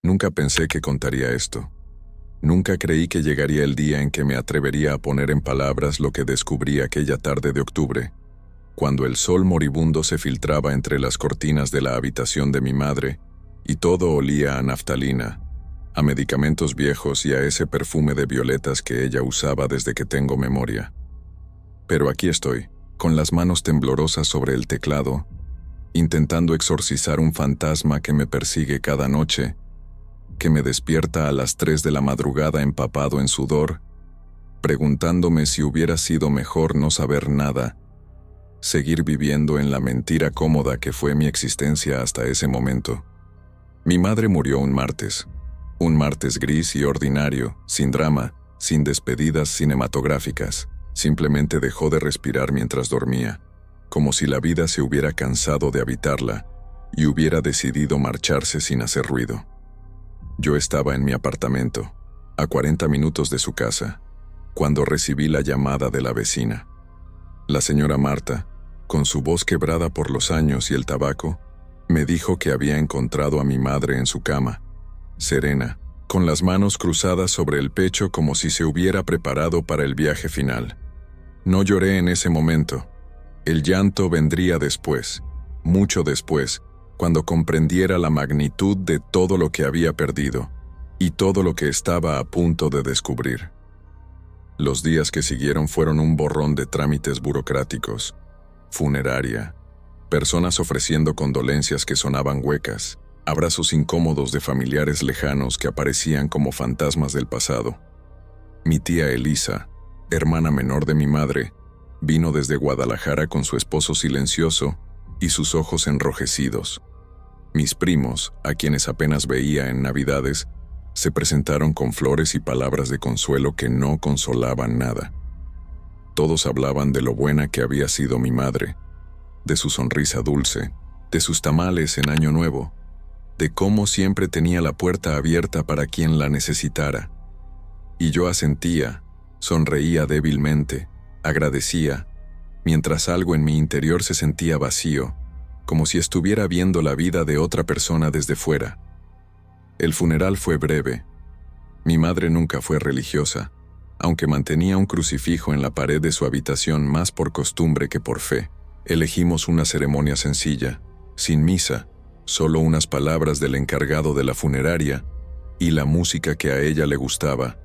Nunca pensé que contaría esto. Nunca creí que llegaría el día en que me atrevería a poner en palabras lo que descubrí aquella tarde de octubre, cuando el sol moribundo se filtraba entre las cortinas de la habitación de mi madre y todo olía a naftalina, a medicamentos viejos y a ese perfume de violetas que ella usaba desde que tengo memoria. Pero aquí estoy, con las manos temblorosas sobre el teclado, intentando exorcizar un fantasma que me persigue cada noche, que me despierta a las 3 de la madrugada empapado en sudor, preguntándome si hubiera sido mejor no saber nada, seguir viviendo en la mentira cómoda que fue mi existencia hasta ese momento. Mi madre murió un martes gris y ordinario, sin drama, sin despedidas cinematográficas. Simplemente dejó de respirar mientras dormía, como si la vida se hubiera cansado de habitarla y hubiera decidido marcharse sin hacer ruido. Yo estaba en mi apartamento, a 40 minutos de su casa, cuando recibí la llamada de la vecina. La señora Marta, con su voz quebrada por los años y el tabaco, me dijo que había encontrado a mi madre en su cama, serena, con las manos cruzadas sobre el pecho como si se hubiera preparado para el viaje final. No lloré en ese momento. El llanto vendría después, mucho después, cuando comprendiera la magnitud de todo lo que había perdido y todo lo que estaba a punto de descubrir. Los días que siguieron fueron un borrón de trámites burocráticos, funeraria, personas ofreciendo condolencias que sonaban huecas, abrazos incómodos de familiares lejanos que aparecían como fantasmas del pasado. Mi tía Elisa, hermana menor de mi madre, vino desde Guadalajara con su esposo silencioso y sus ojos enrojecidos. Mis primos, a quienes apenas veía en Navidades, se presentaron con flores y palabras de consuelo que no consolaban nada. Todos hablaban de lo buena que había sido mi madre, de su sonrisa dulce, de sus tamales en Año Nuevo, de cómo siempre tenía la puerta abierta para quien la necesitara. Y yo asentía, sonreía débilmente, agradecía, mientras algo en mi interior se sentía vacío, como si estuviera viendo la vida de otra persona desde fuera. El funeral fue breve. Mi madre nunca fue religiosa, aunque mantenía un crucifijo en la pared de su habitación más por costumbre que por fe. Elegimos una ceremonia sencilla, sin misa, solo unas palabras del encargado de la funeraria y la música que a ella le gustaba,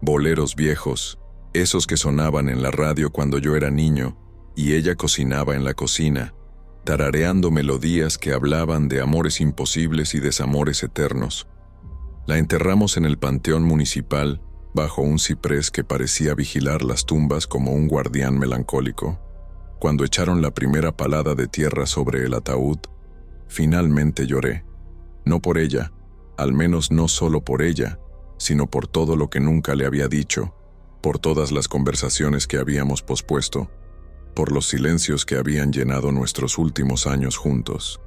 boleros viejos, esos que sonaban en la radio cuando yo era niño y ella cocinaba en la cocina, tarareando melodías que hablaban de amores imposibles y desamores eternos. La enterramos en el panteón municipal, bajo un ciprés que parecía vigilar las tumbas como un guardián melancólico. Cuando echaron la primera palada de tierra sobre el ataúd, finalmente lloré. No por ella, al menos no solo por ella, sino por todo lo que nunca le había dicho, por todas las conversaciones que habíamos pospuesto, por los silencios que habían llenado nuestros últimos años juntos.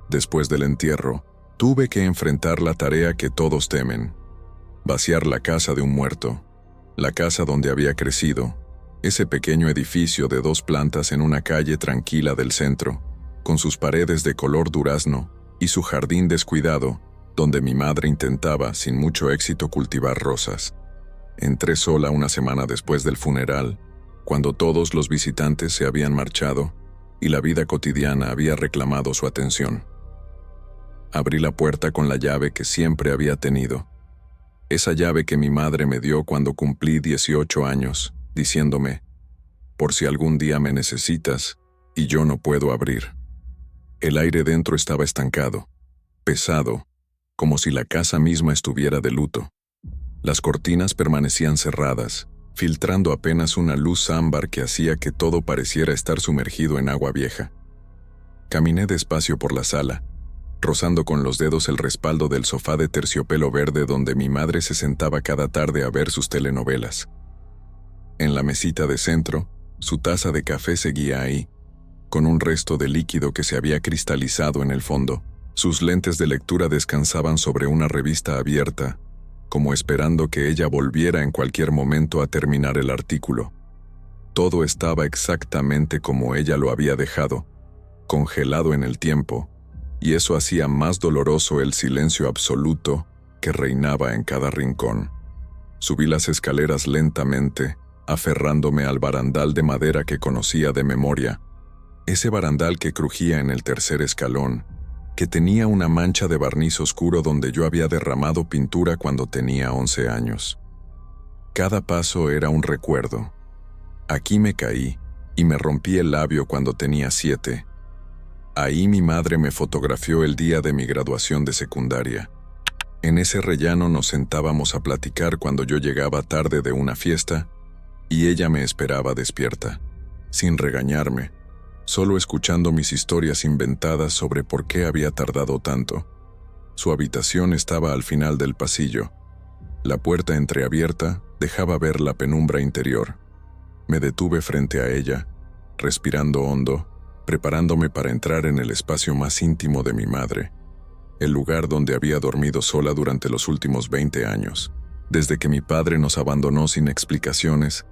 Después del entierro, tuve que enfrentar la tarea que todos temen: vaciar la casa de un muerto, la casa donde había crecido, ese pequeño edificio de 2 plantas en una calle tranquila del centro, con sus paredes de color durazno y su jardín descuidado, donde mi madre intentaba, sin mucho éxito, cultivar rosas. Entré sola una semana después del funeral, cuando todos los visitantes se habían marchado y la vida cotidiana había reclamado su atención. Abrí la puerta con la llave que siempre había tenido, esa llave que mi madre me dio cuando cumplí 18 años, diciéndome: por si algún día me necesitas y yo no puedo abrir. El aire dentro estaba estancado, pesado, como si la casa misma estuviera de luto. Las cortinas permanecían cerradas, filtrando apenas una luz ámbar que hacía que todo pareciera estar sumergido en agua vieja. Caminé despacio por la sala, rozando con los dedos el respaldo del sofá de terciopelo verde donde mi madre se sentaba cada tarde a ver sus telenovelas. En la mesita de centro, su taza de café seguía ahí, con un resto de líquido que se había cristalizado en el fondo. Sus lentes de lectura descansaban sobre una revista abierta, como esperando que ella volviera en cualquier momento a terminar el artículo. Todo estaba exactamente como ella lo había dejado, congelado en el tiempo, y eso hacía más doloroso el silencio absoluto que reinaba en cada rincón. Subí las escaleras lentamente, aferrándome al barandal de madera que conocía de memoria, ese barandal que crujía en el tercer escalón, que tenía una mancha de barniz oscuro donde yo había derramado pintura cuando tenía 11 años. Cada paso era un recuerdo. Aquí me caí y me rompí el labio cuando tenía 7. Ahí mi madre me fotografió el día de mi graduación de secundaria. En ese rellano nos sentábamos a platicar cuando yo llegaba tarde de una fiesta y ella me esperaba despierta, sin regañarme, solo escuchando mis historias inventadas sobre por qué había tardado tanto. Su habitación estaba al final del pasillo. La puerta entreabierta dejaba ver la penumbra interior. Me detuve frente a ella, respirando hondo, preparándome para entrar en el espacio más íntimo de mi madre, el lugar donde había dormido sola durante los últimos 20 años, desde que mi padre nos abandonó sin explicaciones,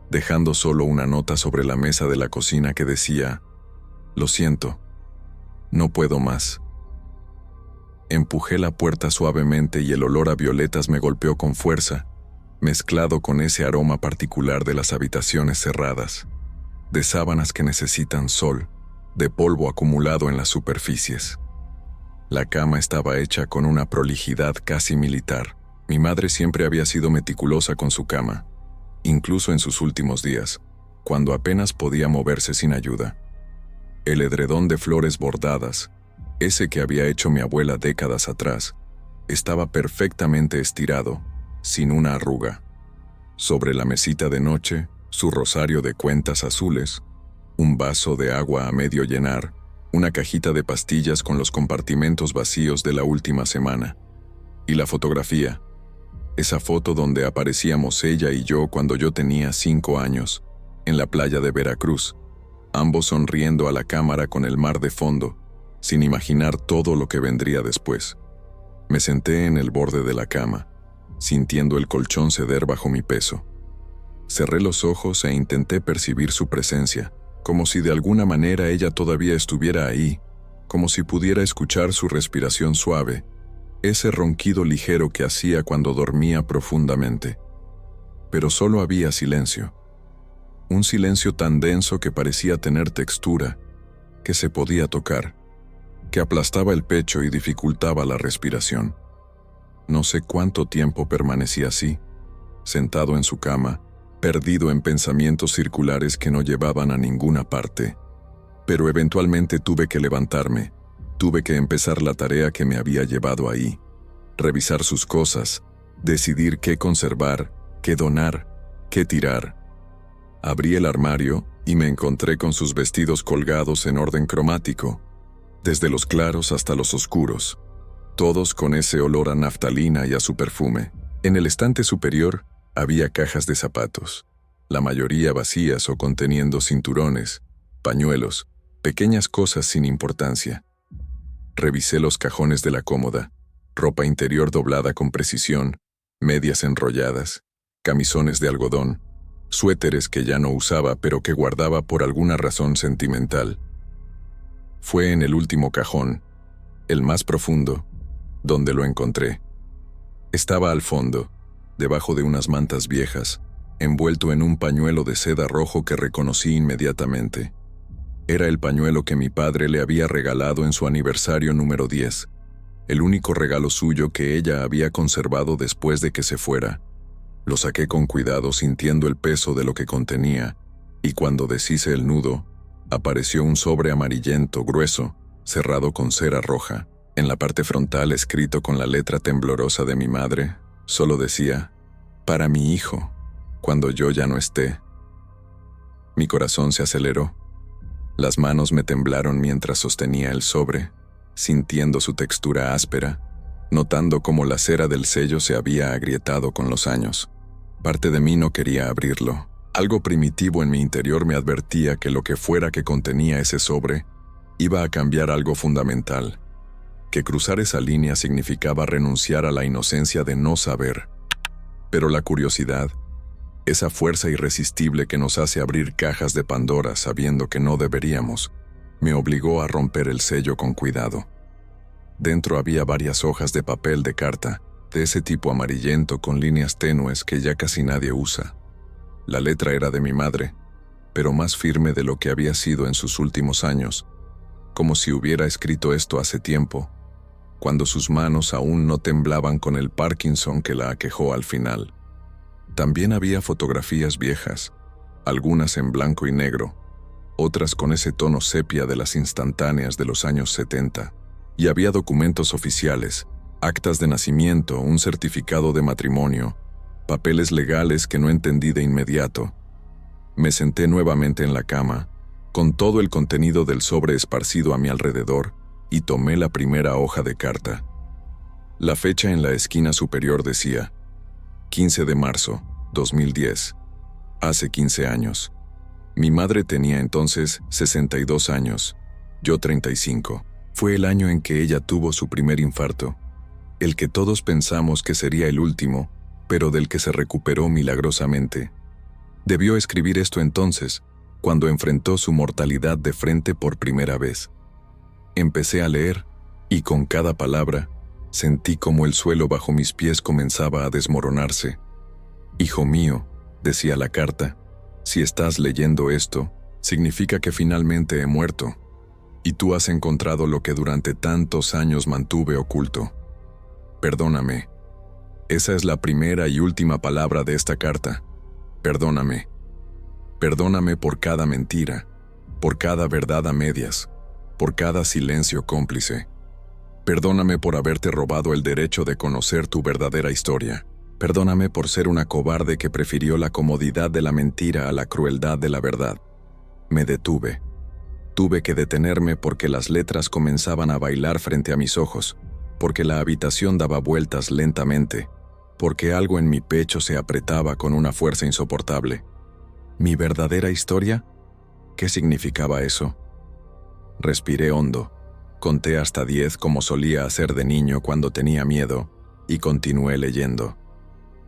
dejando solo una nota sobre la mesa de la cocina que decía: «Lo siento, no puedo más». Empujé la puerta suavemente y el olor a violetas me golpeó con fuerza, mezclado con ese aroma particular de las habitaciones cerradas, de sábanas que necesitan sol, de polvo acumulado en las superficies. La cama estaba hecha con una prolijidad casi militar. Mi madre siempre había sido meticulosa con su cama, incluso en sus últimos días, cuando apenas podía moverse sin ayuda. El edredón de flores bordadas, ese que había hecho mi abuela décadas atrás, estaba perfectamente estirado, sin una arruga. Sobre la mesita de noche, su rosario de cuentas azules, un vaso de agua a medio llenar, una cajita de pastillas con los compartimentos vacíos de la última semana, y la fotografía, esa foto donde aparecíamos ella y yo cuando yo tenía 5 años, en la playa de Veracruz, ambos sonriendo a la cámara con el mar de fondo, sin imaginar todo lo que vendría después. Me senté en el borde de la cama, sintiendo el colchón ceder bajo mi peso. Cerré los ojos e intenté percibir su presencia, como si de alguna manera ella todavía estuviera ahí, como si pudiera escuchar su respiración suave, ese ronquido ligero que hacía cuando dormía profundamente. Pero solo había silencio. Un silencio tan denso que parecía tener textura, que se podía tocar, que aplastaba el pecho y dificultaba la respiración. No sé cuánto tiempo permanecí así, sentado en su cama, perdido en pensamientos circulares que no llevaban a ninguna parte. Pero eventualmente tuve que levantarme, tuve que empezar la tarea que me había llevado ahí, revisar sus cosas, decidir qué conservar, qué donar, qué tirar. Abrí el armario y me encontré con sus vestidos colgados en orden cromático, desde los claros hasta los oscuros, todos con ese olor a naftalina y a su perfume. En el estante superior había cajas de zapatos, la mayoría vacías o conteniendo cinturones, pañuelos, pequeñas cosas sin importancia. Revisé los cajones de la cómoda, ropa interior doblada con precisión, medias enrolladas, camisones de algodón, suéteres que ya no usaba pero que guardaba por alguna razón sentimental. Fue en el último cajón, el más profundo, donde lo encontré. Estaba al fondo, debajo de unas mantas viejas, envuelto en un pañuelo de seda rojo que reconocí inmediatamente. Era el pañuelo que mi padre le había regalado en su aniversario número 10, el único regalo suyo que ella había conservado después de que se fuera. Lo saqué con cuidado sintiendo el peso de lo que contenía, y cuando deshice el nudo, apareció un sobre amarillento grueso, cerrado con cera roja. En la parte frontal, escrito con la letra temblorosa de mi madre, solo decía: «Para mi hijo, cuando yo ya no esté». Mi corazón se aceleró. Las manos me temblaron mientras sostenía el sobre, sintiendo su textura áspera, notando cómo la cera del sello se había agrietado con los años. Parte de mí no quería abrirlo. Algo primitivo en mi interior me advertía que lo que fuera que contenía ese sobre iba a cambiar algo fundamental, que cruzar esa línea significaba renunciar a la inocencia de no saber. Pero la curiosidad, esa fuerza irresistible que nos hace abrir cajas de Pandora sabiendo que no deberíamos, me obligó a romper el sello con cuidado. Dentro había varias hojas de papel de carta, de ese tipo amarillento con líneas tenues que ya casi nadie usa. La letra era de mi madre, pero más firme de lo que había sido en sus últimos años, como si hubiera escrito esto hace tiempo, cuando sus manos aún no temblaban con el Parkinson que la aquejó al final. También había fotografías viejas, algunas en blanco y negro, otras con ese tono sepia de las instantáneas de los años 70, y había documentos oficiales, actas de nacimiento, un certificado de matrimonio, papeles legales que no entendí de inmediato. Me senté nuevamente en la cama, con todo el contenido del sobre esparcido a mi alrededor, y tomé la primera hoja de carta. La fecha en la esquina superior decía: 15 de marzo, 2010. Hace 15 años. Mi madre tenía entonces 62 años, yo 35. Fue el año en que ella tuvo su primer infarto, el que todos pensamos que sería el último, pero del que se recuperó milagrosamente. Debió escribir esto entonces, cuando enfrentó su mortalidad de frente por primera vez. Empecé a leer, y con cada palabra, sentí como el suelo bajo mis pies comenzaba a desmoronarse. «Hijo mío», decía la carta, «si estás leyendo esto, significa que finalmente he muerto, y tú has encontrado lo que durante tantos años mantuve oculto. Perdóname. Esa es la primera y última palabra de esta carta. Perdóname. Perdóname por cada mentira, por cada verdad a medias, por cada silencio cómplice. Perdóname por haberte robado el derecho de conocer tu verdadera historia. Perdóname por ser una cobarde que prefirió la comodidad de la mentira a la crueldad de la verdad. Me detuve. Tuve que detenerme porque las letras comenzaban a bailar frente a mis ojos, porque la habitación daba vueltas lentamente, porque algo en mi pecho se apretaba con una fuerza insoportable. ¿Mi verdadera historia? ¿Qué significaba eso? Respiré hondo, conté hasta 10 como solía hacer de niño cuando tenía miedo, y continué leyendo.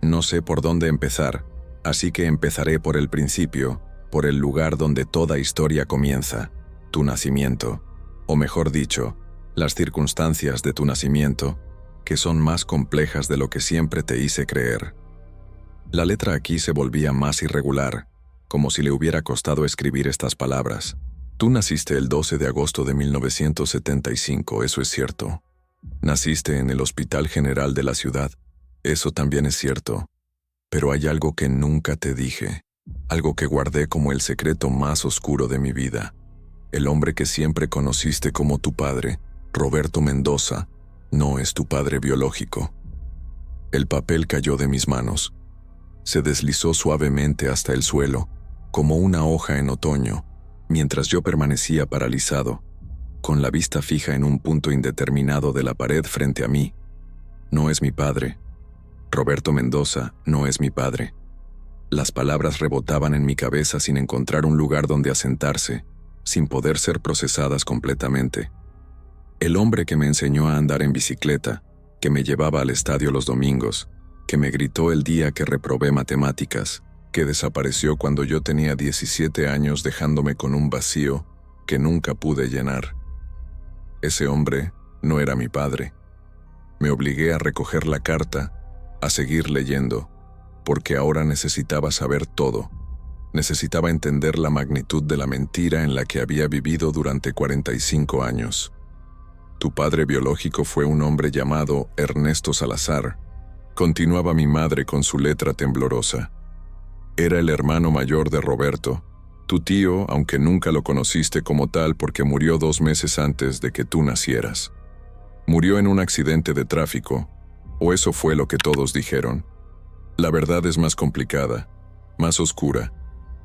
No sé por dónde empezar, así que empezaré por el principio, por el lugar donde toda historia comienza, tu nacimiento, o mejor dicho, las circunstancias de tu nacimiento, que son más complejas de lo que siempre te hice creer. La letra aquí se volvía más irregular, como si le hubiera costado escribir estas palabras. Tú naciste el 12 de agosto de 1975, eso es cierto. Naciste en el Hospital General de la ciudad, eso también es cierto. Pero hay algo que nunca te dije, algo que guardé como el secreto más oscuro de mi vida. El hombre que siempre conociste como tu padre, Roberto Mendoza, no es tu padre biológico. El papel cayó de mis manos. Se deslizó suavemente hasta el suelo, como una hoja en otoño, mientras yo permanecía paralizado, con la vista fija en un punto indeterminado de la pared frente a mí. No es mi padre. Roberto Mendoza no es mi padre. Las palabras rebotaban en mi cabeza sin encontrar un lugar donde asentarse, sin poder ser procesadas completamente. El hombre que me enseñó a andar en bicicleta, que me llevaba al estadio los domingos, que me gritó el día que reprobé matemáticas, que desapareció cuando yo tenía 17 años dejándome con un vacío que nunca pude llenar. Ese hombre no era mi padre. Me obligué a recoger la carta, a seguir leyendo, porque ahora necesitaba saber todo. Necesitaba entender la magnitud de la mentira en la que había vivido durante 45 años. Tu padre biológico fue un hombre llamado Ernesto Salazar, continuaba mi madre con su letra temblorosa. Era el hermano mayor de Roberto, tu tío, aunque nunca lo conociste como tal porque murió 2 meses antes de que tú nacieras. Murió en un accidente de tráfico, o eso fue lo que todos dijeron. La verdad es más complicada, más oscura,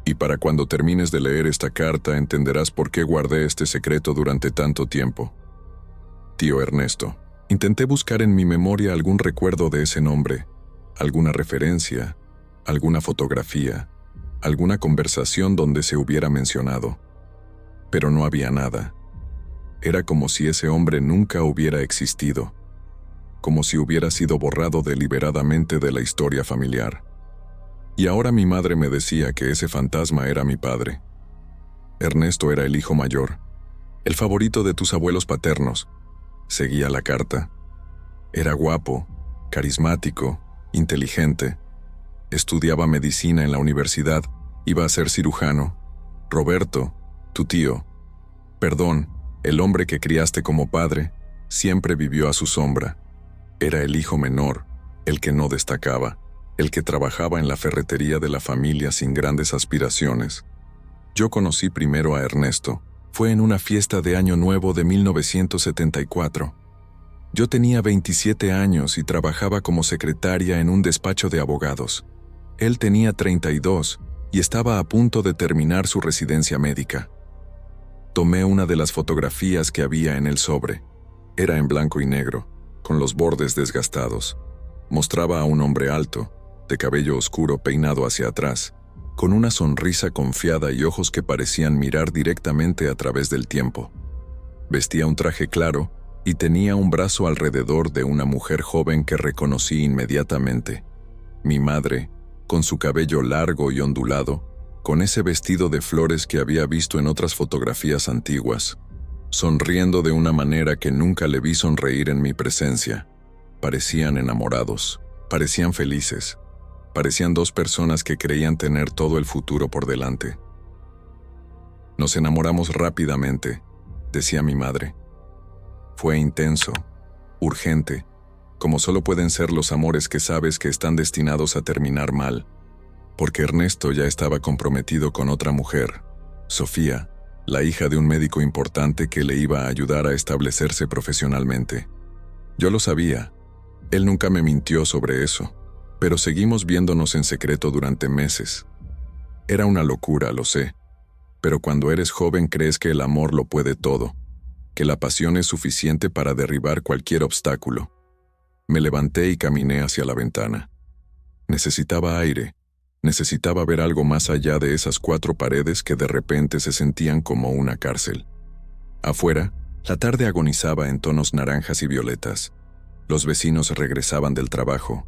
y para cuando termines de leer esta carta entenderás por qué guardé este secreto durante tanto tiempo. Tío Ernesto. Intenté buscar en mi memoria algún recuerdo de ese nombre, alguna referencia, alguna fotografía, alguna conversación donde se hubiera mencionado. Pero no había nada. Era como si ese hombre nunca hubiera existido, como si hubiera sido borrado deliberadamente de la historia familiar. Y ahora mi madre me decía que ese fantasma era mi padre. Ernesto era el hijo mayor, el favorito de tus abuelos paternos, Seguía la carta. Era guapo, carismático, inteligente. Estudiaba medicina en la universidad, iba a ser cirujano. Roberto, tu tío. Perdón, el hombre que criaste como padre, siempre vivió a su sombra. Era el hijo menor, el que no destacaba, el que trabajaba en la ferretería de la familia sin grandes aspiraciones. Yo conocí primero a Ernesto. Fue en una fiesta de Año Nuevo de 1974. Yo tenía 27 años y trabajaba como secretaria en un despacho de abogados. Él tenía 32 y estaba a punto de terminar su residencia médica. Tomé una de las fotografías que había en el sobre. Era en blanco y negro, con los bordes desgastados. Mostraba a un hombre alto, de cabello oscuro peinado hacia atrás, con una sonrisa confiada y ojos que parecían mirar directamente a través del tiempo. Vestía un traje claro y tenía un brazo alrededor de una mujer joven que reconocí inmediatamente. Mi madre, con su cabello largo y ondulado, con ese vestido de flores que había visto en otras fotografías antiguas, sonriendo de una manera que nunca le vi sonreír en mi presencia. Parecían enamorados, parecían felices, parecían dos personas que creían tener todo el futuro por delante. Nos enamoramos rápidamente, decía mi madre. Fue intenso, urgente, como solo pueden ser los amores que sabes que están destinados a terminar mal, porque Ernesto ya estaba comprometido con otra mujer, Sofía, la hija de un médico importante que le iba a ayudar a establecerse profesionalmente. Yo lo sabía, él nunca me mintió sobre eso, pero seguimos viéndonos en secreto durante meses. Era una locura, lo sé, pero cuando eres joven crees que el amor lo puede todo, que la pasión es suficiente para derribar cualquier obstáculo. Me levanté y caminé hacia la ventana. Necesitaba aire, necesitaba ver algo más allá de esas 4 paredes que de repente se sentían como una cárcel. Afuera, la tarde agonizaba en tonos naranjas y violetas. Los vecinos regresaban del trabajo.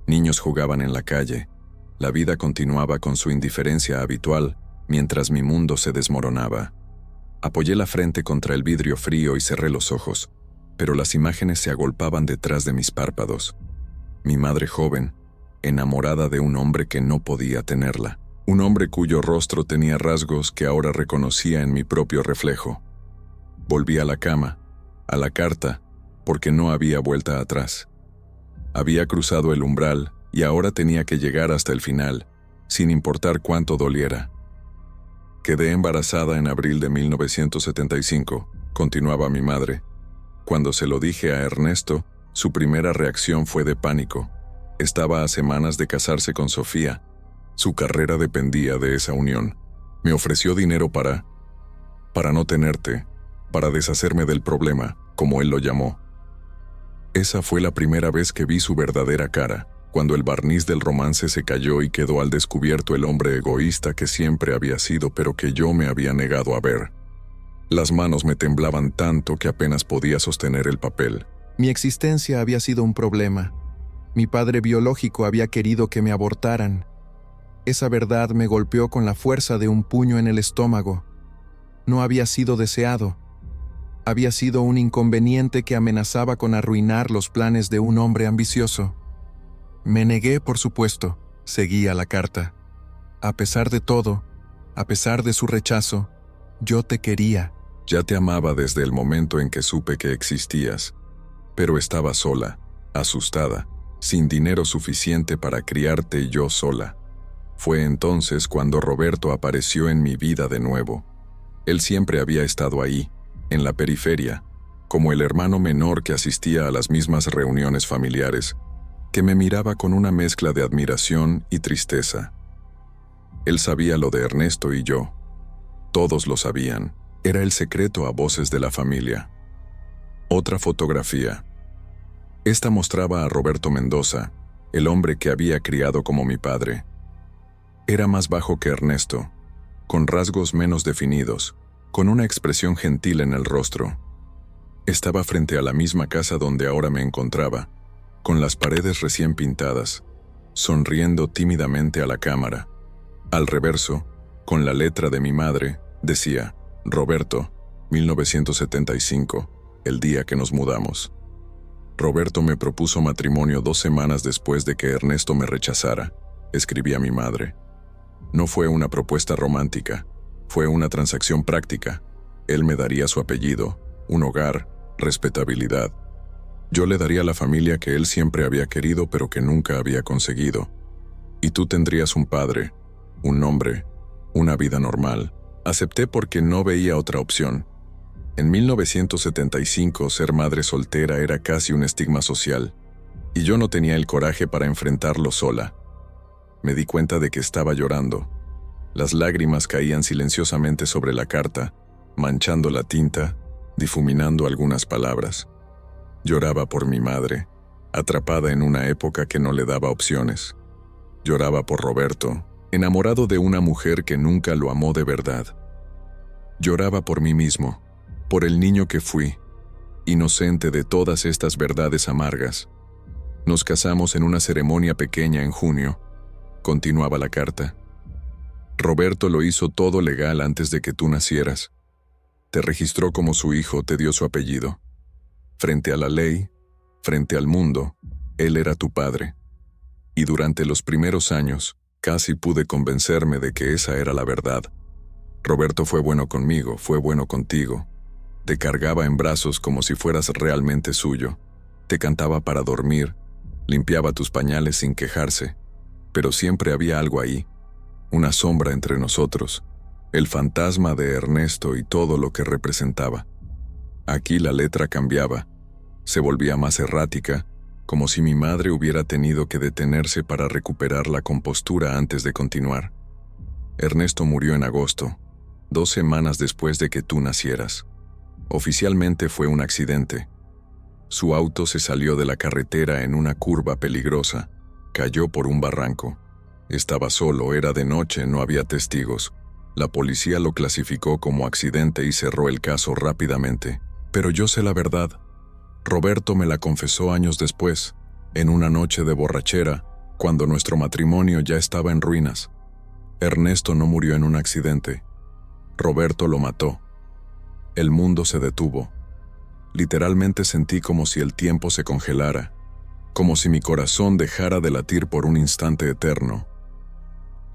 Niños jugaban en la calle. La vida continuaba con su indiferencia habitual, mientras mi mundo se desmoronaba. Apoyé la frente contra el vidrio frío y cerré los ojos, pero las imágenes se agolpaban detrás de mis párpados. Mi madre joven, enamorada de un hombre que no podía tenerla. Un hombre cuyo rostro tenía rasgos que ahora reconocía en mi propio reflejo. Volví a la cama, a la carta, porque no había vuelta atrás. Había cruzado el umbral y ahora tenía que llegar hasta el final, sin importar cuánto doliera. Quedé embarazada en abril de 1975, continuaba mi madre. Cuando se lo dije a Ernesto, su primera reacción fue de pánico. Estaba a semanas de casarse con Sofía. Su carrera dependía de esa unión. Me ofreció dinero para no tenerte, para deshacerme del problema, como él lo llamó. Esa fue la primera vez que vi su verdadera cara, cuando el barniz del romance se cayó y quedó al descubierto el hombre egoísta que siempre había sido pero que yo me había negado a ver. Las manos me temblaban tanto que apenas podía sostener el papel. Mi existencia había sido un problema. Mi padre biológico había querido que me abortaran. Esa verdad me golpeó con la fuerza de un puño en el estómago. No había sido deseado. Había sido un inconveniente que amenazaba con arruinar los planes de un hombre ambicioso. Me negué, por supuesto, seguía la carta. A pesar de todo, a pesar de su rechazo, yo te quería. Ya te amaba desde el momento en que supe que existías, pero estaba sola, asustada, sin dinero suficiente para criarte yo sola. Fue entonces cuando Roberto apareció en mi vida de nuevo. Él siempre había estado ahí, en la periferia, como el hermano menor que asistía a las mismas reuniones familiares, que me miraba con una mezcla de admiración y tristeza. Él sabía lo de Ernesto y yo. Todos lo sabían. Era el secreto a voces de la familia. Otra fotografía. Esta mostraba a Roberto Mendoza, el hombre que había criado como mi padre. Era más bajo que Ernesto, con rasgos menos definidos, con una expresión gentil en el rostro. Estaba frente a la misma casa donde ahora me encontraba, con las paredes recién pintadas, sonriendo tímidamente a la cámara. Al reverso, con la letra de mi madre, decía: Roberto, 1975, el día que nos mudamos. Roberto me propuso matrimonio 2 semanas después de que Ernesto me rechazara, escribía mi madre. No fue una propuesta romántica, fue una transacción práctica. Él me daría su apellido, un hogar, respetabilidad. Yo le daría la familia que él siempre había querido pero que nunca había conseguido. Y tú tendrías un padre, un nombre, una vida normal. Acepté porque no veía otra opción. En 1975, ser madre soltera era casi un estigma social, y yo no tenía el coraje para enfrentarlo sola. Me di cuenta de que estaba llorando. Las lágrimas caían silenciosamente sobre la carta, manchando la tinta, difuminando algunas palabras. Lloraba por mi madre, atrapada en una época que no le daba opciones. Lloraba por Roberto, enamorado de una mujer que nunca lo amó de verdad. Lloraba por mí mismo, por el niño que fui, inocente de todas estas verdades amargas. Nos casamos en una ceremonia pequeña en junio, continuaba la carta. Roberto lo hizo todo legal antes de que tú nacieras. Te registró como su hijo, te dio su apellido. Frente a la ley, frente al mundo, él era tu padre. Y durante los primeros años, casi pude convencerme de que esa era la verdad. Roberto fue bueno conmigo, fue bueno contigo. Te cargaba en brazos como si fueras realmente suyo. Te cantaba para dormir, limpiaba tus pañales sin quejarse. Pero siempre había algo ahí, una sombra entre nosotros, el fantasma de Ernesto y todo lo que representaba. Aquí la letra cambiaba, se volvía más errática, como si mi madre hubiera tenido que detenerse para recuperar la compostura antes de continuar. Ernesto murió en agosto, 2 semanas después de que tú nacieras. Oficialmente fue un accidente. Su auto se salió de la carretera en una curva peligrosa, cayó por un barranco. Estaba solo, era de noche, no había testigos. La policía lo clasificó como accidente y cerró el caso rápidamente. Pero yo sé la verdad. Roberto me la confesó años después, en una noche de borrachera, cuando nuestro matrimonio ya estaba en ruinas. Ernesto no murió en un accidente. Roberto lo mató. El mundo se detuvo. Literalmente sentí como si el tiempo se congelara, como si mi corazón dejara de latir por un instante eterno.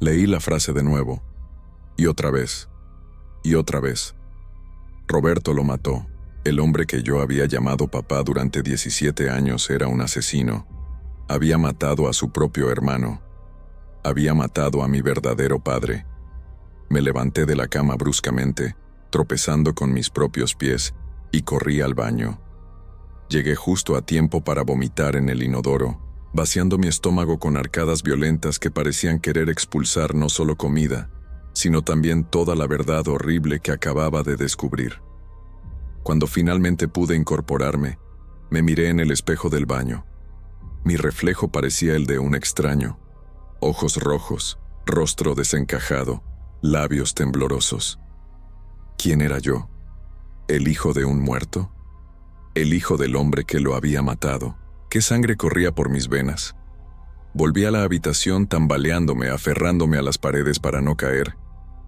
Leí la frase de nuevo, y otra vez, y otra vez. Roberto lo mató. El hombre que yo había llamado papá durante 17 años era un asesino. Había matado a su propio hermano. Había matado a mi verdadero padre. Me levanté de la cama bruscamente, tropezando con mis propios pies, y corrí al baño. Llegué justo a tiempo para vomitar en el inodoro, vaciando mi estómago con arcadas violentas que parecían querer expulsar no solo comida, sino también toda la verdad horrible que acababa de descubrir. Cuando finalmente pude incorporarme, me miré en el espejo del baño. Mi reflejo parecía el de un extraño. Ojos rojos, rostro desencajado, labios temblorosos. ¿Quién era yo? ¿El hijo de un muerto? ¿El hijo del hombre que lo había matado? ¿Qué sangre corría por mis venas? Volví a la habitación tambaleándome, aferrándome a las paredes para no caer.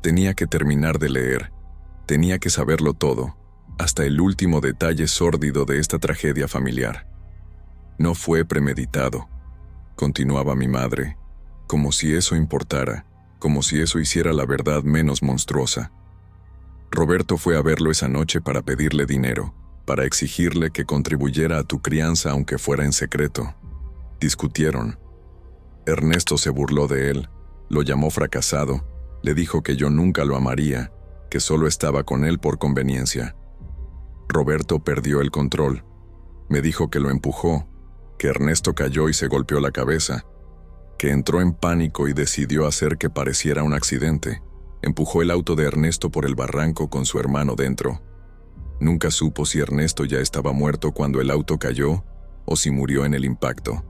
Tenía que terminar de leer. Tenía que saberlo todo, hasta el último detalle sórdido de esta tragedia familiar. No fue premeditado, continuaba mi madre, como si eso importara, como si eso hiciera la verdad menos monstruosa. Roberto fue a verlo esa noche para pedirle dinero, para exigirle que contribuyera a tu crianza aunque fuera en secreto. Discutieron. Ernesto se burló de él, lo llamó fracasado, le dijo que yo nunca lo amaría, que solo estaba con él por conveniencia. Roberto perdió el control. Me dijo que lo empujó, que Ernesto cayó y se golpeó la cabeza, que entró en pánico y decidió hacer que pareciera un accidente. Empujó el auto de Ernesto por el barranco con su hermano dentro. Nunca supo si Ernesto ya estaba muerto cuando el auto cayó o si murió en el impacto.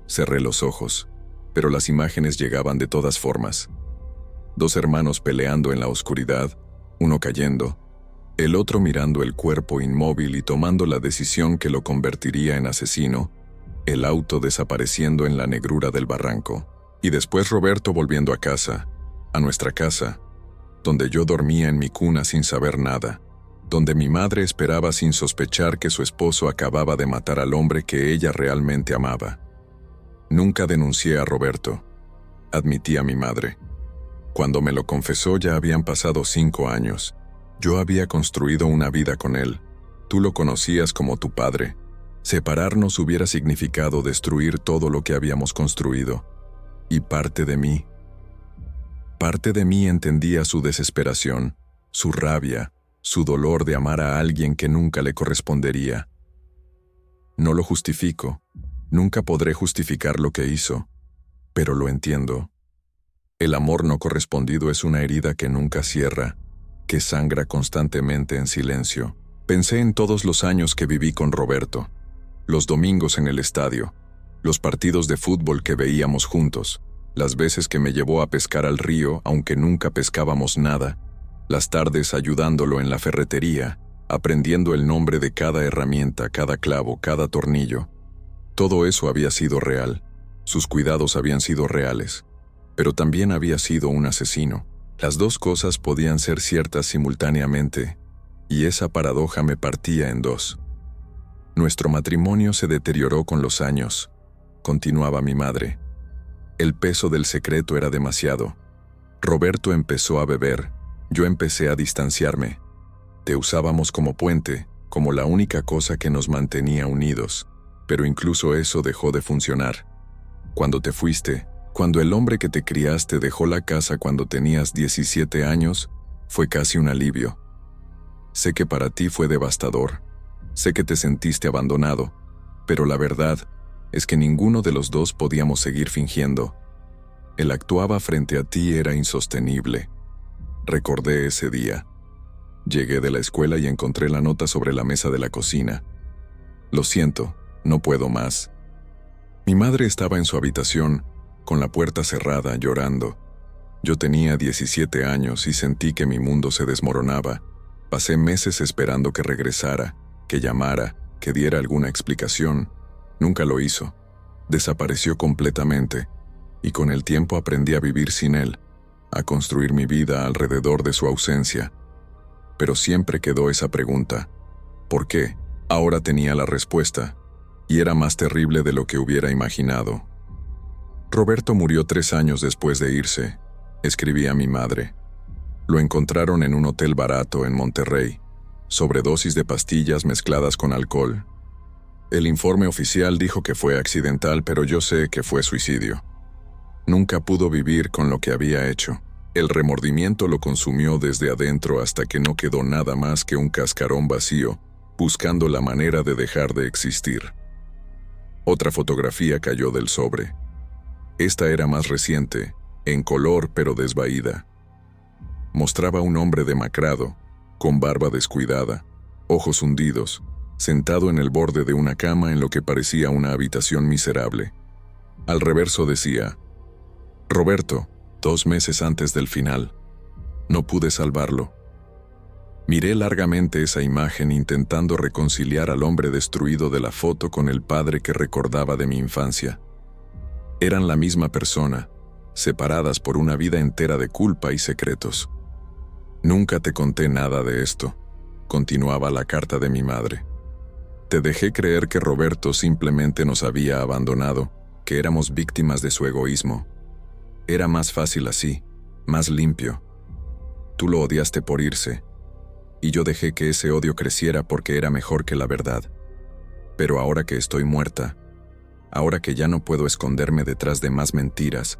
Cerré los ojos, pero las imágenes llegaban de todas formas. 2 hermanos peleando en la oscuridad, uno cayendo, el otro mirando el cuerpo inmóvil y tomando la decisión que lo convertiría en asesino, el auto desapareciendo en la negrura del barranco, y después Roberto volviendo a casa, a nuestra casa, donde yo dormía en mi cuna sin saber nada. donde mi madre esperaba sin sospechar que su esposo acababa de matar al hombre que ella realmente amaba. Nunca denuncié a Roberto, admitía mi madre. Cuando me lo confesó ya habían pasado 5 años. Yo había construido una vida con él. Tú lo conocías como tu padre. Separarnos hubiera significado destruir todo lo que habíamos construido. Y parte de mí entendía su desesperación, su rabia, su dolor de amar a alguien que nunca le correspondería. No lo justifico, nunca podré justificar lo que hizo, pero lo entiendo. El amor no correspondido es una herida que nunca cierra, que sangra constantemente en silencio. Pensé en todos los años que viví con Roberto, los domingos en el estadio, los partidos de fútbol que veíamos juntos, las veces que me llevó a pescar al río aunque nunca pescábamos nada, las tardes ayudándolo en la ferretería, aprendiendo el nombre de cada herramienta, cada clavo, cada tornillo. Todo eso había sido real, sus cuidados habían sido reales, pero también había sido un asesino. Las dos cosas podían ser ciertas simultáneamente, y esa paradoja me partía en dos. Nuestro matrimonio se deterioró con los años, continuaba mi madre. El peso del secreto era demasiado. Roberto empezó a beber, yo empecé a distanciarme. Te usábamos como puente, como la única cosa que nos mantenía unidos, pero incluso eso dejó de funcionar. Cuando te fuiste, cuando el hombre que te criaste dejó la casa cuando tenías 17 años, fue casi un alivio. Sé que para ti fue devastador, sé que te sentiste abandonado, pero la verdad es que ninguno de los dos podíamos seguir fingiendo. Él actuaba frente a ti era insostenible. Recordé ese día. Llegué de la escuela y encontré la nota sobre la mesa de la cocina. Lo siento, no puedo más. Mi madre estaba en su habitación, con la puerta cerrada, llorando. Yo tenía 17 años y sentí que mi mundo se desmoronaba. Pasé meses esperando que regresara, que llamara, que diera alguna explicación. Nunca lo hizo. Desapareció completamente, y con el tiempo aprendí a vivir sin él, a construir mi vida alrededor de su ausencia. Pero siempre quedó esa pregunta. ¿Por qué? Ahora tenía la respuesta, y era más terrible de lo que hubiera imaginado. Roberto murió 3 años después de irse, escribía mi madre. Lo encontraron en un hotel barato en Monterrey, sobredosis de pastillas mezcladas con alcohol. El informe oficial dijo que fue accidental, pero yo sé que fue suicidio. Nunca pudo vivir con lo que había hecho. El remordimiento lo consumió desde adentro hasta que no quedó nada más que un cascarón vacío, buscando la manera de dejar de existir. Otra fotografía cayó del sobre. Esta era más reciente, en color pero desvaída. Mostraba a un hombre demacrado, con barba descuidada, ojos hundidos, sentado en el borde de una cama en lo que parecía una habitación miserable. Al reverso decía: Roberto, 2 meses antes del final. No pude salvarlo. Miré largamente esa imagen intentando reconciliar al hombre destruido de la foto con el padre que recordaba de mi infancia. Eran la misma persona, separadas por una vida entera de culpa y secretos. Nunca te conté nada de esto, continuaba la carta de mi madre. Te dejé creer que Roberto simplemente nos había abandonado, que éramos víctimas de su egoísmo. Era más fácil así, más limpio. Tú lo odiaste por irse, y yo dejé que ese odio creciera porque era mejor que la verdad. Pero ahora que estoy muerta, ahora que ya no puedo esconderme detrás de más mentiras,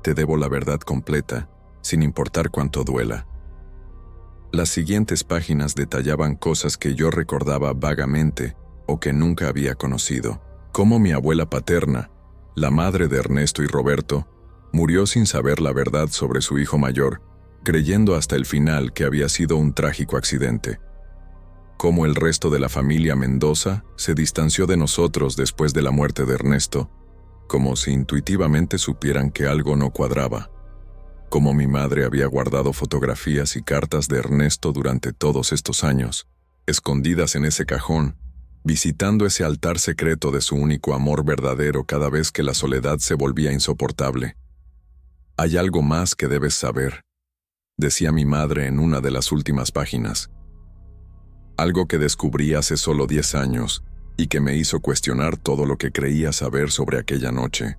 te debo la verdad completa, sin importar cuánto duela. Las siguientes páginas detallaban cosas que yo recordaba vagamente o que nunca había conocido. Cómo mi abuela paterna, la madre de Ernesto y Roberto, murió sin saber la verdad sobre su hijo mayor, creyendo hasta el final que había sido un trágico accidente. Cómo el resto de la familia Mendoza se distanció de nosotros después de la muerte de Ernesto, como si intuitivamente supieran que algo no cuadraba. Cómo mi madre había guardado fotografías y cartas de Ernesto durante todos estos años, escondidas en ese cajón, visitando ese altar secreto de su único amor verdadero cada vez que la soledad se volvía insoportable. Hay algo más que debes saber, decía mi madre en una de las últimas páginas. algo que descubrí hace solo 10 años y que me hizo cuestionar todo lo que creía saber sobre aquella noche.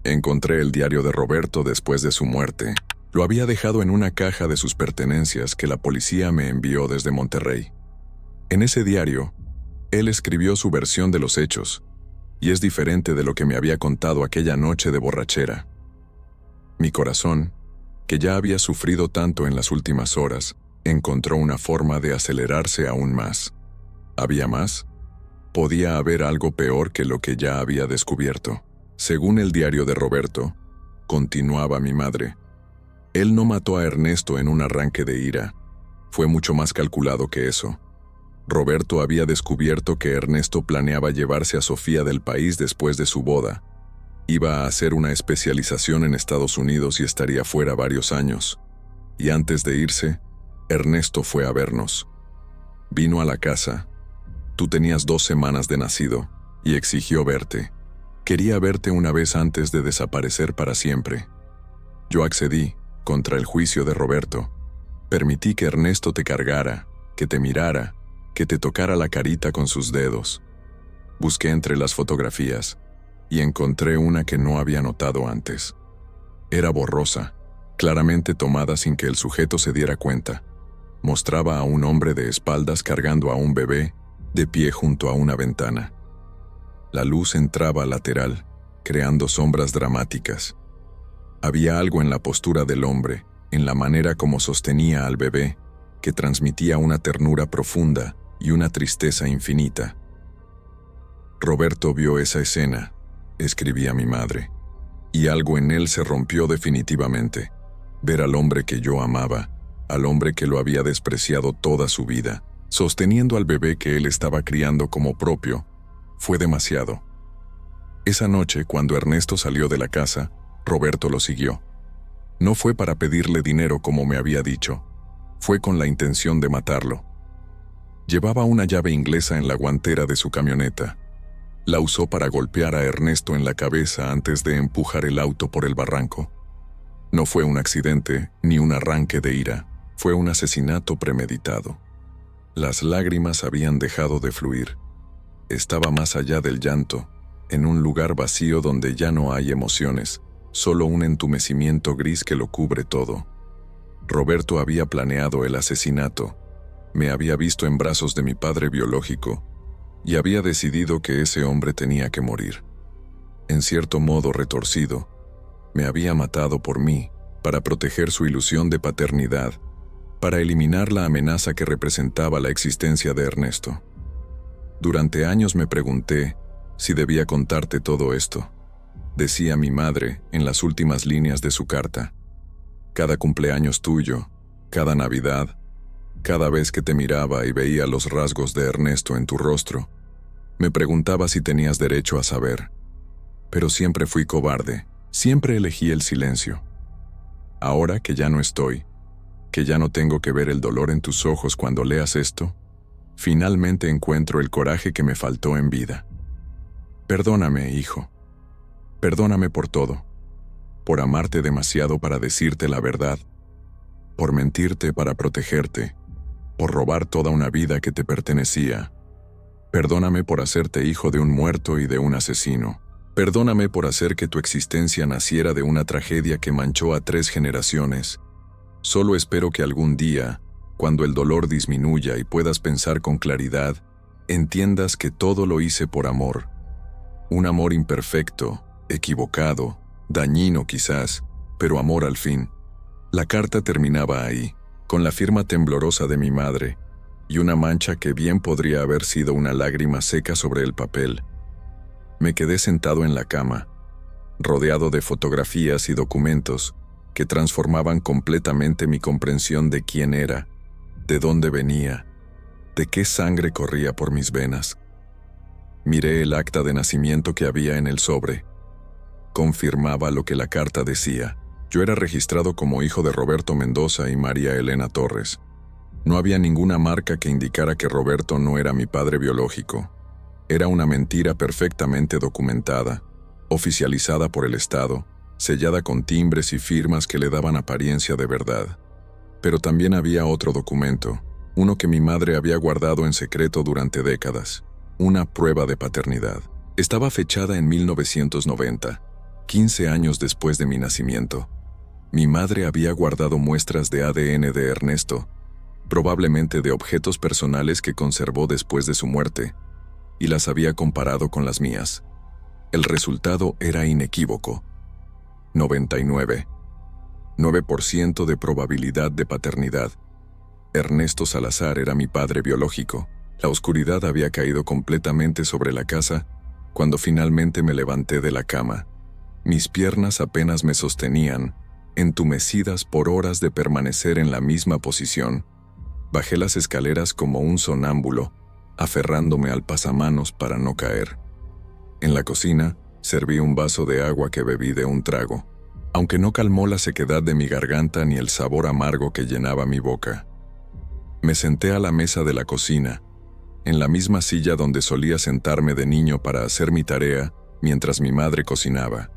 Encontré el diario de Roberto después de su muerte. Lo había dejado en una caja de sus pertenencias que la policía me envió desde Monterrey. En ese diario, él escribió su versión de los hechos, y es diferente de lo que me había contado aquella noche de borrachera. Mi corazón, que ya había sufrido tanto en las últimas horas, encontró una forma de acelerarse aún más. ¿Había más? ¿Podía haber algo peor que lo que ya había descubierto? Según el diario de Roberto, continuaba mi madre, él no mató a Ernesto en un arranque de ira. Fue mucho más calculado que eso. Roberto había descubierto que Ernesto planeaba llevarse a Sofía del país después de su boda. Iba a hacer una especialización en Estados Unidos y estaría fuera varios años. Y antes de irse, Ernesto fue a vernos. Vino a la casa. Tú tenías 2 semanas de nacido y exigió verte. Quería verte una vez antes de desaparecer para siempre. Yo accedí, contra el juicio de Roberto. Permití que Ernesto te cargara, que te mirara, que te tocara la carita con sus dedos. Busqué entre las fotografías y encontré una que no había notado antes. Era borrosa, claramente tomada sin que el sujeto se diera cuenta. Mostraba a un hombre de espaldas cargando a un bebé, de pie junto a una ventana. La luz entraba lateral, creando sombras dramáticas. Había algo en la postura del hombre, en la manera como sostenía al bebé, que transmitía una ternura profunda y una tristeza infinita. Roberto vio esa escena, escribía mi madre, y algo en él se rompió definitivamente. Ver al hombre que yo amaba, al hombre que lo había despreciado toda su vida, sosteniendo al bebé que él estaba criando como propio, fue demasiado. Esa noche, cuando Ernesto salió de la casa, Roberto lo siguió. No fue para pedirle dinero como me había dicho, fue con la intención de matarlo. Llevaba una llave inglesa en la guantera de su camioneta. La usó para golpear a Ernesto en la cabeza antes de empujar el auto por el barranco. No fue un accidente ni un arranque de ira, fue un asesinato premeditado. Las lágrimas habían dejado de fluir. Estaba más allá del llanto, en un lugar vacío donde ya no hay emociones, solo un entumecimiento gris que lo cubre todo. Roberto había planeado el asesinato, me había visto en brazos de mi padre biológico y había decidido que ese hombre tenía que morir. En cierto modo retorcido, me había matado por mí, para proteger su ilusión de paternidad, para eliminar la amenaza que representaba la existencia de Ernesto. Durante años me pregunté si debía contarte todo esto. Decía mi madre en las últimas líneas de su carta. Cada cumpleaños tuyo, cada Navidad, cada vez que te miraba y veía los rasgos de Ernesto en tu rostro, me preguntaba si tenías derecho a saber. Pero siempre fui cobarde, siempre elegí el silencio. Ahora que ya no estoy, que ya no tengo que ver el dolor en tus ojos cuando leas esto, finalmente encuentro el coraje que me faltó en vida. Perdóname, hijo. Perdóname por todo, por amarte demasiado para decirte la verdad, por mentirte para protegerte, por robar toda una vida que te pertenecía. Perdóname por hacerte hijo de un muerto y de un asesino. Perdóname por hacer que tu existencia naciera de una tragedia que manchó a 3 generaciones. Solo espero que algún día, cuando el dolor disminuya y puedas pensar con claridad, entiendas que todo lo hice por amor. Un amor imperfecto, equivocado, dañino quizás, pero amor al fin. La carta terminaba ahí, con la firma temblorosa de mi madre, y una mancha que bien podría haber sido una lágrima seca sobre el papel. Me quedé sentado en la cama, rodeado de fotografías y documentos que transformaban completamente mi comprensión de quién era, de dónde venía, de qué sangre corría por mis venas. Miré el acta de nacimiento que había en el sobre. Confirmaba lo que la carta decía. Yo era registrado como hijo de Roberto Mendoza y María Elena Torres. No había ninguna marca que indicara que Roberto no era mi padre biológico. Era una mentira perfectamente documentada, oficializada por el Estado, sellada con timbres y firmas que le daban apariencia de verdad. Pero también había otro documento, uno que mi madre había guardado en secreto durante décadas, una prueba de paternidad. Estaba fechada en 1990, 15 años después de mi nacimiento. Mi madre había guardado muestras de ADN de Ernesto, probablemente de objetos personales que conservó después de su muerte, y las había comparado con las mías. El resultado era inequívoco. 99,9% de probabilidad de paternidad. Ernesto Salazar era mi padre biológico. La oscuridad había caído completamente sobre la casa cuando finalmente me levanté de la cama. Mis piernas apenas me sostenían, entumecidas por horas de permanecer en la misma posición. Bajé las escaleras como un sonámbulo, aferrándome al pasamanos para no caer. En la cocina, serví un vaso de agua que bebí de un trago, aunque no calmó la sequedad de mi garganta ni el sabor amargo que llenaba mi boca. Me senté a la mesa de la cocina, en la misma silla donde solía sentarme de niño para hacer mi tarea mientras mi madre cocinaba.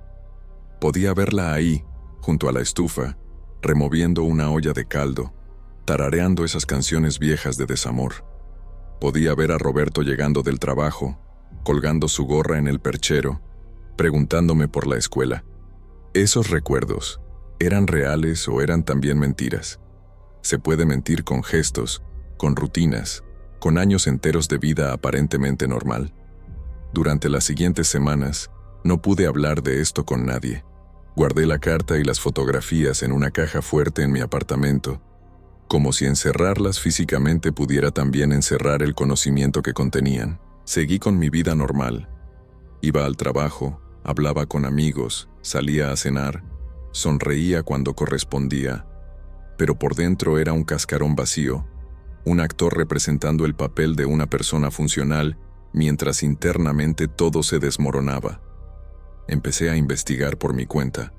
Podía verla ahí, junto a la estufa, removiendo una olla de caldo, tarareando esas canciones viejas de desamor. Podía ver a Roberto llegando del trabajo, colgando su gorra en el perchero, preguntándome por la escuela. Esos recuerdos, ¿eran reales o eran también mentiras? Se puede mentir con gestos, con rutinas, con años enteros de vida aparentemente normal. Durante las siguientes semanas, no pude hablar de esto con nadie. Guardé la carta y las fotografías en una caja fuerte en mi apartamento, como si encerrarlas físicamente pudiera también encerrar el conocimiento que contenían. Seguí con mi vida normal. Iba al trabajo, hablaba con amigos, salía a cenar, sonreía cuando correspondía, pero por dentro era un cascarón vacío, un actor representando el papel de una persona funcional, mientras internamente todo se desmoronaba. Empecé a investigar por mi cuenta.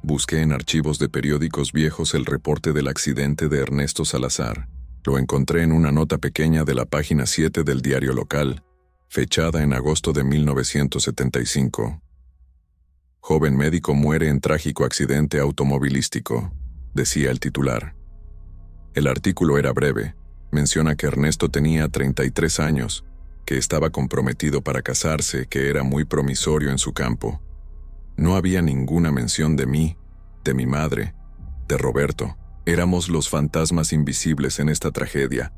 Busqué en archivos de periódicos viejos el reporte del accidente de Ernesto Salazar. Lo encontré en una nota pequeña de la página 7 del diario local, fechada en agosto de 1975. Joven médico muere en trágico accidente automovilístico, decía el titular. El artículo era breve. Menciona que Ernesto tenía 33 años, que estaba comprometido para casarse, que era muy promisorio en su campo. No había ninguna mención de mí, de mi madre, de Roberto. Éramos los fantasmas invisibles en esta tragedia,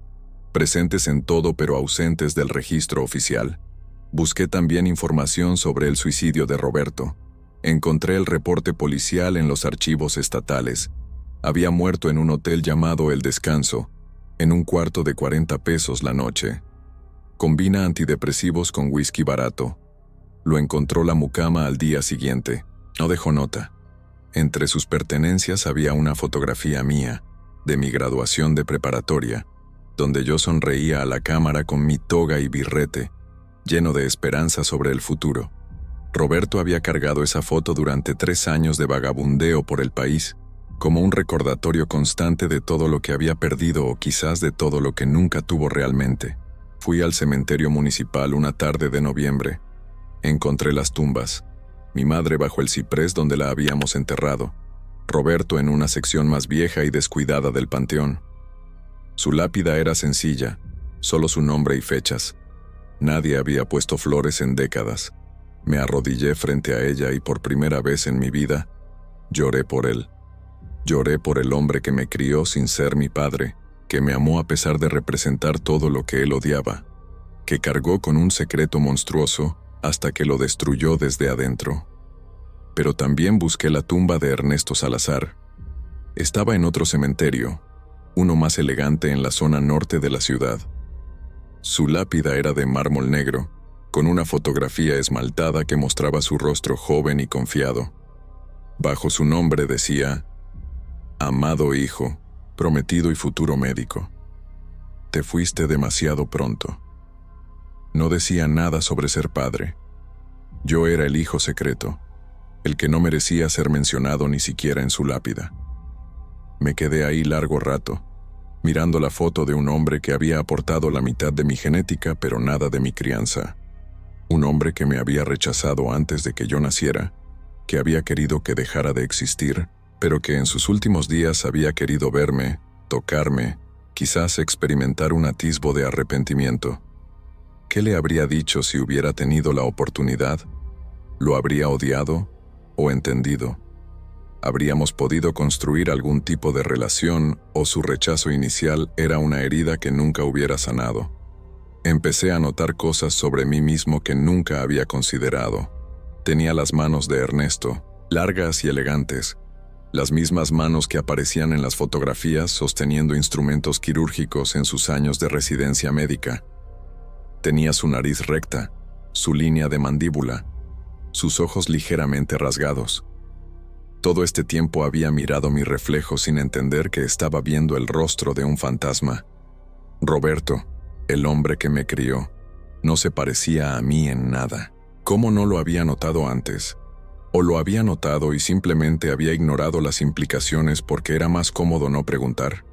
presentes en todo pero ausentes del registro oficial. Busqué también información sobre el suicidio de Roberto. Encontré el reporte policial en los archivos estatales. Había muerto en un hotel llamado El Descanso, en un cuarto de 40 pesos la noche. Combina antidepresivos con whisky barato. Lo encontró la mucama al día siguiente. No dejó nota. Entre sus pertenencias había una fotografía mía, de mi graduación de preparatoria, donde yo sonreía a la cámara con mi toga y birrete, lleno de esperanza sobre el futuro. Roberto había cargado esa foto durante 3 años de vagabundeo por el país, como un recordatorio constante de todo lo que había perdido o quizás de todo lo que nunca tuvo realmente. Fui al cementerio municipal una tarde de noviembre. Encontré las tumbas. Mi madre bajo el ciprés donde la habíamos enterrado. Roberto en una sección más vieja y descuidada del panteón. Su lápida era sencilla, solo su nombre y fechas. Nadie había puesto flores en décadas. Me arrodillé frente a ella y por primera vez en mi vida, lloré por él. Lloré por el hombre que me crió sin ser mi padre, que me amó a pesar de representar todo lo que él odiaba, que cargó con un secreto monstruoso hasta que lo destruyó desde adentro. Pero también busqué la tumba de Ernesto Salazar. Estaba en otro cementerio, uno más elegante en la zona norte de la ciudad. Su lápida era de mármol negro, con una fotografía esmaltada que mostraba su rostro joven y confiado. Bajo su nombre decía: Amado hijo, prometido y futuro médico. Te fuiste demasiado pronto. No decía nada sobre ser padre. Yo era el hijo secreto, el que no merecía ser mencionado ni siquiera en su lápida. Me quedé ahí largo rato, mirando la foto de un hombre que había aportado la mitad de mi genética pero nada de mi crianza. Un hombre que me había rechazado antes de que yo naciera, que había querido que dejara de existir, pero que en sus últimos días había querido verme, tocarme, quizás experimentar un atisbo de arrepentimiento. ¿Qué le habría dicho si hubiera tenido la oportunidad? ¿Lo habría odiado o entendido? ¿Habríamos podido construir algún tipo de relación o su rechazo inicial era una herida que nunca hubiera sanado? Empecé a notar cosas sobre mí mismo que nunca había considerado. Tenía las manos de Ernesto, largas y elegantes, las mismas manos que aparecían en las fotografías sosteniendo instrumentos quirúrgicos en sus años de residencia médica. Tenía su nariz recta, su línea de mandíbula, sus ojos ligeramente rasgados. Todo este tiempo había mirado mi reflejo sin entender que estaba viendo el rostro de un fantasma. Roberto, el hombre que me crió, no se parecía a mí en nada. ¿Cómo no lo había notado antes? O lo había notado y simplemente había ignorado las implicaciones porque era más cómodo no preguntar.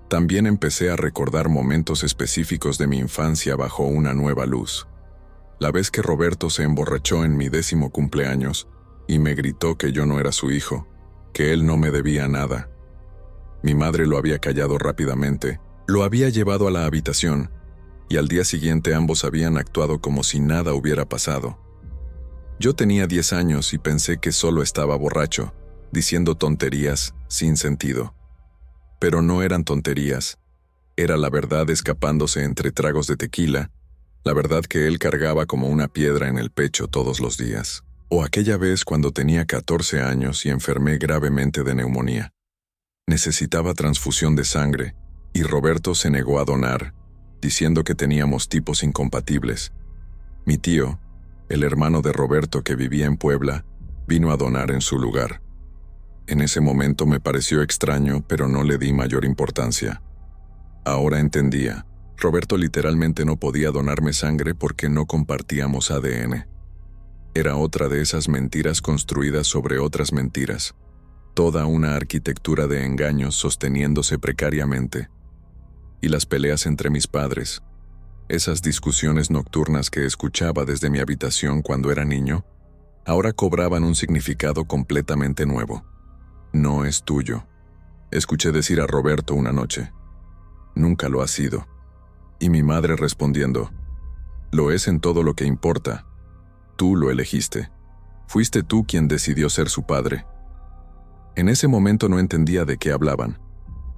También empecé a recordar momentos específicos de mi infancia bajo una nueva luz. La vez que Roberto se emborrachó en mi 10º cumpleaños y me gritó que yo no era su hijo, que él no me debía nada. Mi madre lo había callado rápidamente, lo había llevado a la habitación, y al día siguiente ambos habían actuado como si nada hubiera pasado. Yo tenía 10 años y pensé que solo estaba borracho, diciendo tonterías sin sentido. Pero no eran tonterías, era la verdad escapándose entre tragos de tequila, la verdad que él cargaba como una piedra en el pecho todos los días. O aquella vez cuando tenía 14 años y enfermé gravemente de neumonía. Necesitaba transfusión de sangre, y Roberto se negó a donar, diciendo que teníamos tipos incompatibles. Mi tío, el hermano de Roberto que vivía en Puebla, vino a donar en su lugar. En ese momento me pareció extraño, pero no le di mayor importancia. Ahora entendía, Roberto literalmente no podía donarme sangre porque no compartíamos ADN. Era otra de esas mentiras construidas sobre otras mentiras. Toda una arquitectura de engaños sosteniéndose precariamente. Y las peleas entre mis padres, esas discusiones nocturnas que escuchaba desde mi habitación cuando era niño, ahora cobraban un significado completamente nuevo. No es tuyo, escuché decir a Roberto una noche. Nunca lo ha sido. Y mi madre respondiendo, lo es en todo lo que importa. Tú lo elegiste. Fuiste tú quien decidió ser su padre. En ese momento no entendía de qué hablaban.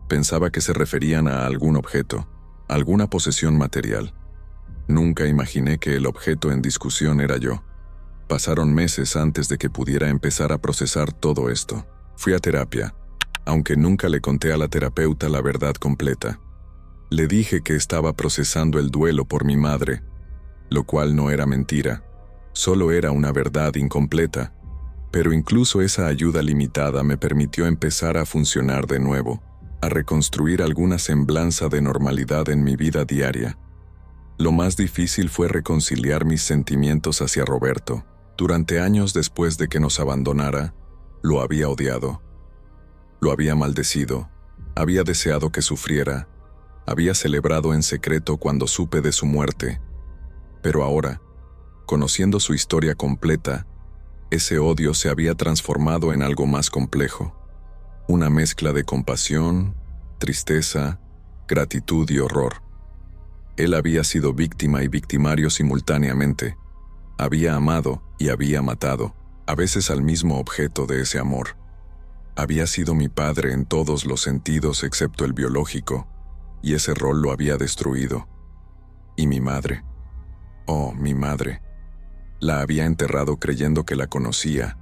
Pensaba que se referían a algún objeto, alguna posesión material. Nunca imaginé que el objeto en discusión era yo. Pasaron meses antes de que pudiera empezar a procesar todo esto. Fui a terapia, aunque nunca le conté a la terapeuta la verdad completa. Le dije que estaba procesando el duelo por mi madre, lo cual no era mentira. Solo era una verdad incompleta, pero incluso esa ayuda limitada me permitió empezar a funcionar de nuevo, a reconstruir alguna semblanza de normalidad en mi vida diaria. Lo más difícil fue reconciliar mis sentimientos hacia Roberto. Durante años después de que nos abandonara, lo había odiado. Lo había maldecido, había deseado que sufriera, había celebrado en secreto cuando supe de su muerte. Pero ahora, conociendo su historia completa, ese odio se había transformado en algo más complejo. Una mezcla de compasión, tristeza, gratitud y horror. Él había sido víctima y victimario simultáneamente. Había amado y había matado, a veces al mismo objeto de ese amor. Había sido mi padre en todos los sentidos excepto el biológico, y ese rol lo había destruido. Y mi madre. Oh, mi madre. La había enterrado creyendo que la conocía,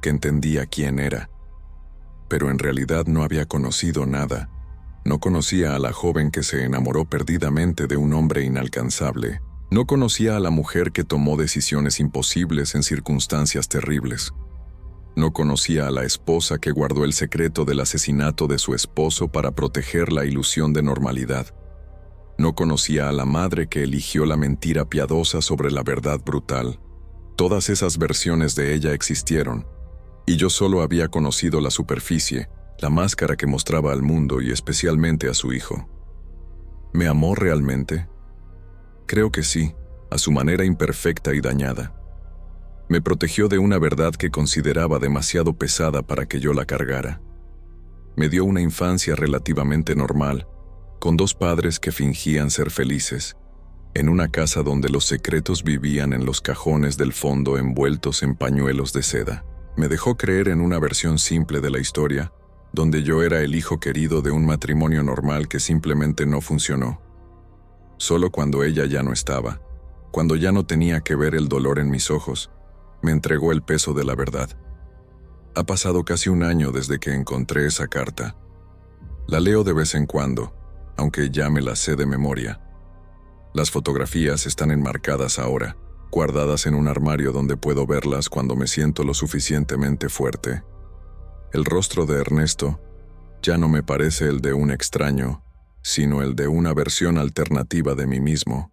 que entendía quién era. Pero en realidad no había conocido nada. No conocía a la joven que se enamoró perdidamente de un hombre inalcanzable. No conocía a la mujer que tomó decisiones imposibles en circunstancias terribles. No conocía a la esposa que guardó el secreto del asesinato de su esposo para proteger la ilusión de normalidad. No conocía a la madre que eligió la mentira piadosa sobre la verdad brutal. Todas esas versiones de ella existieron, y yo solo había conocido la superficie, la máscara que mostraba al mundo y especialmente a su hijo. ¿Me amó realmente? Creo que sí, a su manera imperfecta y dañada. Me protegió de una verdad que consideraba demasiado pesada para que yo la cargara. Me dio una infancia relativamente normal, con dos padres que fingían ser felices, en una casa donde los secretos vivían en los cajones del fondo envueltos en pañuelos de seda. Me dejó creer en una versión simple de la historia, donde yo era el hijo querido de un matrimonio normal que simplemente no funcionó. Solo cuando ella ya no estaba, cuando ya no tenía que ver el dolor en mis ojos, me entregó el peso de la verdad. Ha pasado casi un año desde que encontré esa carta. La leo de vez en cuando, aunque ya me la sé de memoria. Las fotografías están enmarcadas ahora, guardadas en un armario donde puedo verlas cuando me siento lo suficientemente fuerte. El rostro de Ernesto ya no me parece el de un extraño, sino el de una versión alternativa de mí mismo,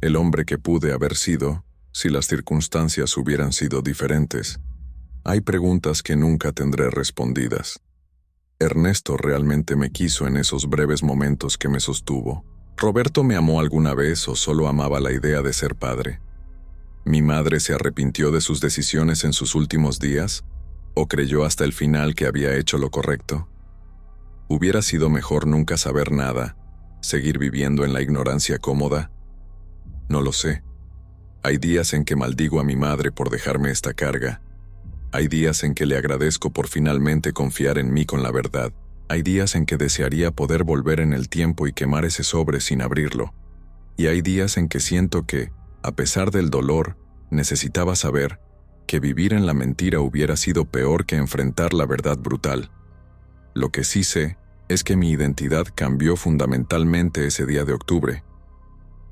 el hombre que pude haber sido si las circunstancias hubieran sido diferentes. Hay preguntas que nunca tendré respondidas. Ernesto realmente me quiso en esos breves momentos que me sostuvo. ¿Roberto me amó alguna vez o solo amaba la idea de ser padre? ¿Mi madre se arrepintió de sus decisiones en sus últimos días? ¿O creyó hasta el final que había hecho lo correcto? ¿Hubiera sido mejor nunca saber nada, seguir viviendo en la ignorancia cómoda? No lo sé. Hay días en que maldigo a mi madre por dejarme esta carga. Hay días en que le agradezco por finalmente confiar en mí con la verdad. Hay días en que desearía poder volver en el tiempo y quemar ese sobre sin abrirlo. Y hay días en que siento que, a pesar del dolor, necesitaba saber que vivir en la mentira hubiera sido peor que enfrentar la verdad brutal. Lo que sí sé es que mi identidad cambió fundamentalmente ese día de octubre.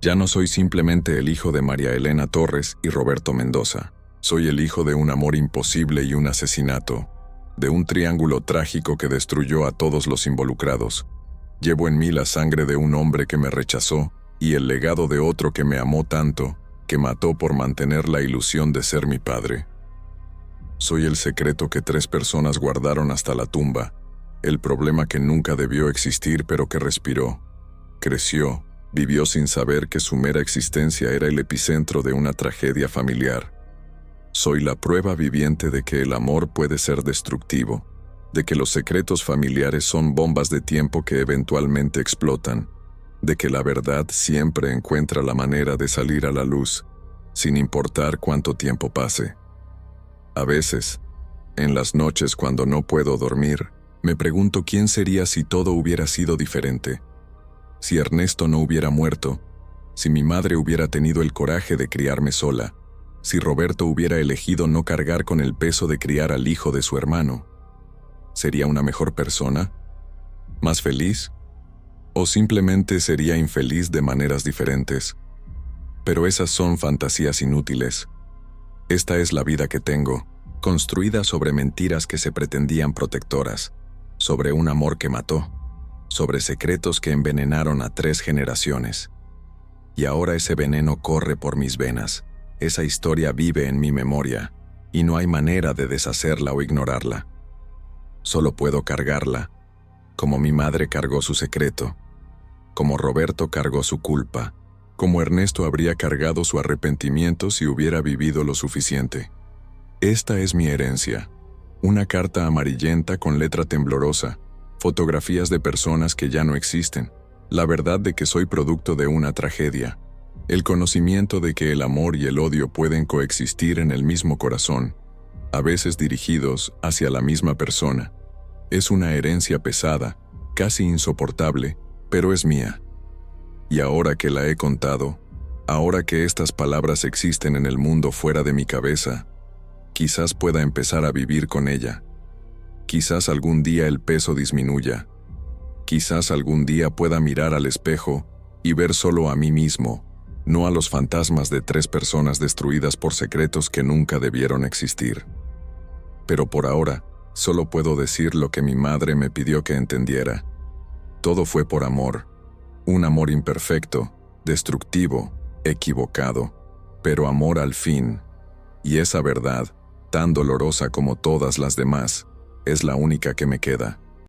Ya no soy simplemente el hijo de María Elena Torres y Roberto Mendoza. Soy el hijo de un amor imposible y un asesinato, de un triángulo trágico que destruyó a todos los involucrados. Llevo en mí la sangre de un hombre que me rechazó y el legado de otro que me amó tanto, que mató por mantener la ilusión de ser mi padre. Soy el secreto que 3 personas guardaron hasta la tumba, el problema que nunca debió existir pero que respiró, creció, vivió sin saber que su mera existencia era el epicentro de una tragedia familiar. Soy la prueba viviente de que el amor puede ser destructivo, de que los secretos familiares son bombas de tiempo que eventualmente explotan, de que la verdad siempre encuentra la manera de salir a la luz, sin importar cuánto tiempo pase. A veces, en las noches cuando no puedo dormir, me pregunto quién sería si todo hubiera sido diferente. Si Ernesto no hubiera muerto, si mi madre hubiera tenido el coraje de criarme sola, si Roberto hubiera elegido no cargar con el peso de criar al hijo de su hermano. ¿Sería una mejor persona? ¿Más feliz? ¿O simplemente sería infeliz de maneras diferentes? Pero esas son fantasías inútiles. Esta es la vida que tengo, construida sobre mentiras que se pretendían protectoras, sobre un amor que mató, sobre secretos que envenenaron a 3 generaciones. Y ahora ese veneno corre por mis venas. Esa historia vive en mi memoria, y no hay manera de deshacerla o ignorarla. Solo puedo cargarla, como mi madre cargó su secreto, como Roberto cargó su culpa, como Ernesto habría cargado su arrepentimiento si hubiera vivido lo suficiente. Esta es mi herencia, una carta amarillenta con letra temblorosa, fotografías de personas que ya no existen, la verdad de que soy producto de una tragedia, el conocimiento de que el amor y el odio pueden coexistir en el mismo corazón, a veces dirigidos hacia la misma persona. Es una herencia pesada, casi insoportable, pero es mía. Y ahora que la he contado, ahora que estas palabras existen en el mundo fuera de mi cabeza, quizás pueda empezar a vivir con ella. Quizás algún día el peso disminuya. Quizás algún día pueda mirar al espejo y ver solo a mí mismo, no a los fantasmas de 3 personas destruidas por secretos que nunca debieron existir. Pero por ahora, solo puedo decir lo que mi madre me pidió que entendiera. Todo fue por amor, un amor imperfecto, destructivo, equivocado, pero amor al fin. Y esa verdad, tan dolorosa como todas las demás, es la única que me queda.